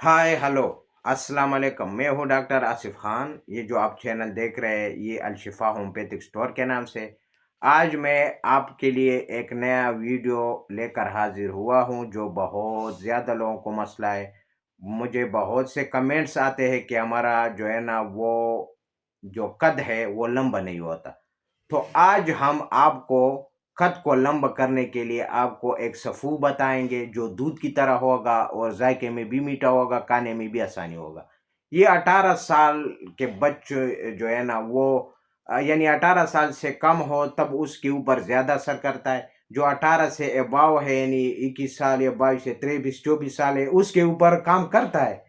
Hi hello अस्सलाम वालेकुम। मैं हूँ डॉक्टर आसिफ खान। ये जो आप चैनल देख रहे हैं ये अलशिफा होम्योपैथिक स्टोर के नाम से आज मैं आपके लिए एक नया वीडियो लेकर हाजिर हुआ हूँ जो बहुत ज़्यादा लोगों को मसला है। मुझे बहुत से कमेंट्स आते हैं कि हमारा जो है ना वो जो कद है वो लंबा नहीं होता। तो आज हम आपको कद को लंबा करने के लिए आपको एक सफ़ू बताएँगे जो दूध की तरह होगा और ज़ायके में भी मीठा होगा, खाने में भी आसानी होगा। ये 18 साल के बच्चे जो है ना वो यानी 18 साल से कम हो तब उसके ऊपर ज़्यादा असर करता है। जो 18 से अबव है यानी 21 साल या 22 से 23-24 साल है उसके ऊपर काम करता है।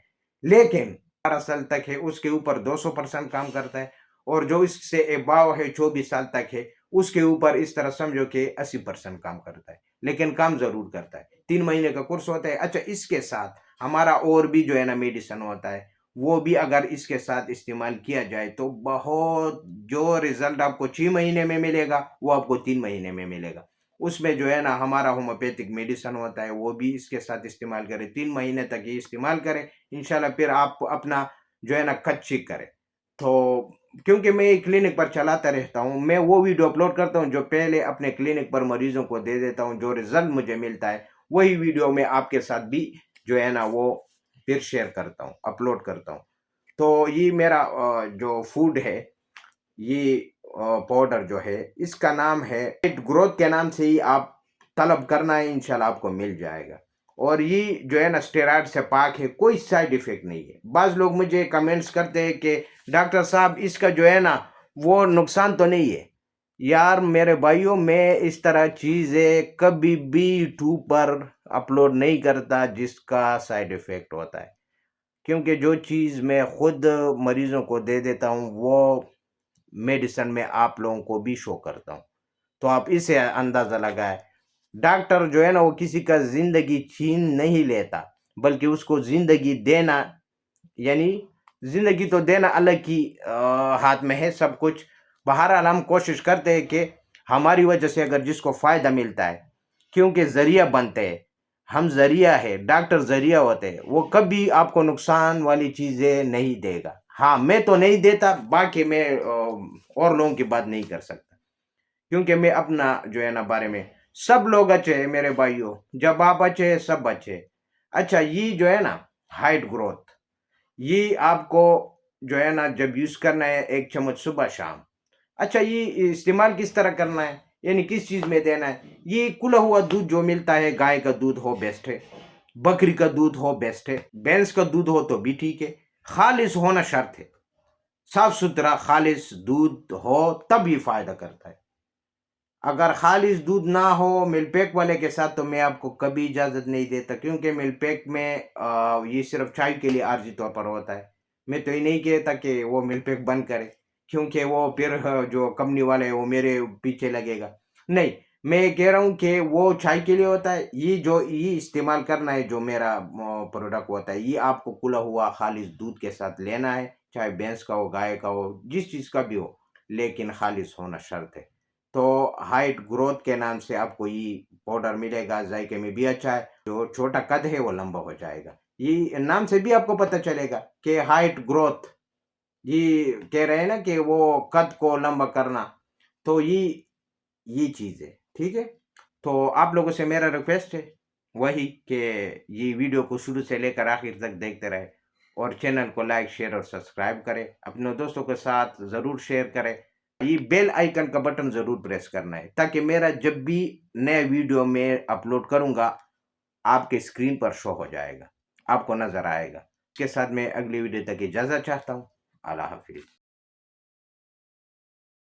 लेकिन 18 साल तक है उसके ऊपर 200% काम करता है। और जो इससे अबव है 24 साल तक है उसके ऊपर इस तरह समझो कि 80% काम करता है, लेकिन काम ज़रूर करता है। 3 महीने का कोर्स होता है। अच्छा, इसके साथ हमारा और भी जो है ना मेडिसिन होता है, वो भी अगर इसके साथ इस्तेमाल किया जाए तो बहुत जो रिज़ल्ट आपको 6 महीने में मिलेगा, वो आपको 3 महीने में मिलेगा। उसमें जो है ना हमारा होम्योपैथिक मेडिसिन होता है, वो भी इसके साथ इस्तेमाल करें। 3 महीने तक ये इस्तेमाल करें, इंशाल्लाह फिर आप अपना जो है ना कद ठीक करें। तो क्योंकि मैं एक क्लिनिक पर चलाता रहता हूँ, मैं वो वीडियो अपलोड करता हूँ जो पहले अपने क्लिनिक पर मरीज़ों को दे देता हूँ, जो रिज़ल्ट मुझे मिलता है, वही वीडियो मैं आपके साथ भी जो है ना वो फिर शेयर करता हूँ, अपलोड करता हूँ। तो ये मेरा जो फूड है, ये पाउडर जो है, इसका नाम है हाइट ग्रोथ के नाम से ही आप तलब करना है, इंशाल्लाह आपको मिल जाएगा। और ये जो है ना स्टेरॉइड से पाक है, कोई साइड इफ़ेक्ट नहीं है। बाज़ लोग मुझे कमेंट्स करते हैं कि डॉक्टर साहब इसका जो है ना वो नुकसान तो नहीं है। यार मेरे भाइयों, मैं इस तरह चीज़ें कभी भी यूट्यूब पर अपलोड नहीं करता जिसका साइड इफ़ेक्ट होता है। क्योंकि जो चीज़ मैं खुद मरीज़ों को दे देता हूँ वो मेडिसिन में आप लोगों को भी शो करता हूँ। तो आप इससे अंदाज़ा लगाएँ। डॉक्टर जो है ना वो किसी का ज़िंदगी छीन नहीं लेता, बल्कि उसको ज़िंदगी देना यानी ज़िंदगी तो देना अलग की हाथ में है सब कुछ। बहरहाल हम कोशिश करते हैं कि हमारी वजह से अगर जिसको फ़ायदा मिलता है, क्योंकि ज़रिया बनते हैं, हम ज़रिया है, डॉक्टर ज़रिया होते हैं, वो कभी आपको नुकसान वाली चीज़ें नहीं देगा। हाँ, मैं तो नहीं देता, बाकी मैं और लोगों की बात नहीं कर सकता, क्योंकि मैं अपना जो है ना बारे में सब लोग अच्छे हैं मेरे भाइयों, जब आप अच्छे हैं सब अच्छे हैं। अच्छा, ये जो है ना हाइट ग्रोथ, ये आपको जो है ना जब यूज़ करना है 1 चम्मच सुबह-शाम। अच्छा, ये इस्तेमाल किस तरह करना है? यानी किस चीज़ में देना है? ये कुला हुआ दूध जो मिलता है, गाय का दूध हो बेस्ट है, बकरी का दूध हो बेस्ट है, भैंस का दूध हो तो भी ठीक है, खालिस होना शर्त है। साफ-सुथरा खालिस दूध हो तब ये फ़ायदा करता है। अगर खालिस दूध ना हो मिल्क वाले के साथ तो मैं आपको कभी इजाज़त नहीं देता, क्योंकि मिल्क में ये सिर्फ़ चाय के लिए आर्ज़ी तौर पर होता है। मैं तो ये नहीं कहता कि वो मिल्क बंद करे, क्योंकि वो फिर जो कंपनी वाले हैं वो मेरे पीछे लगेगा। नहीं, मैं ये कह रहा हूँ कि वो चाय के लिए होता है, ये जो ये इस्तेमाल करना है जो मेरा प्रोडक्ट होता है, ये आपको कुला हुआ खालिस दूध के साथ लेना है, चाहे भैंस का हो, गाय का हो, जिस चीज़ का भी हो, लेकिन खालिस होना शर्त है। तो हाइट ग्रोथ के नाम से आपको ये पाउडर मिलेगा, जायके में भी अच्छा है, जो छोटा कद है वो लंबा हो जाएगा। ये नाम से भी आपको पता चलेगा कि हाइट ग्रोथ, ये कह रहे हैं ना कि वो कद को लंबा करना, तो ये चीज़ है, ठीक है? तो आप लोगों से मेरा रिक्वेस्ट है वही कि ये वीडियो को शुरू से लेकर आखिर तक देखते रहें और चैनल को लाइक, शेयर और सब्सक्राइब करें। अपने दोस्तों के साथ ज़रूर शेयर करें। ये बेल आइकन का बटन ज़रूर प्रेस करना है ताकि मेरा जब भी नया वीडियो मैं अपलोड करूँगा, आपके स्क्रीन पर शो हो जाएगा, आपको नज़र आएगा। इसके साथ मैं अगली वीडियो तक इजाज़त चाहता हूँ। अल्लाह हाफ़िज़।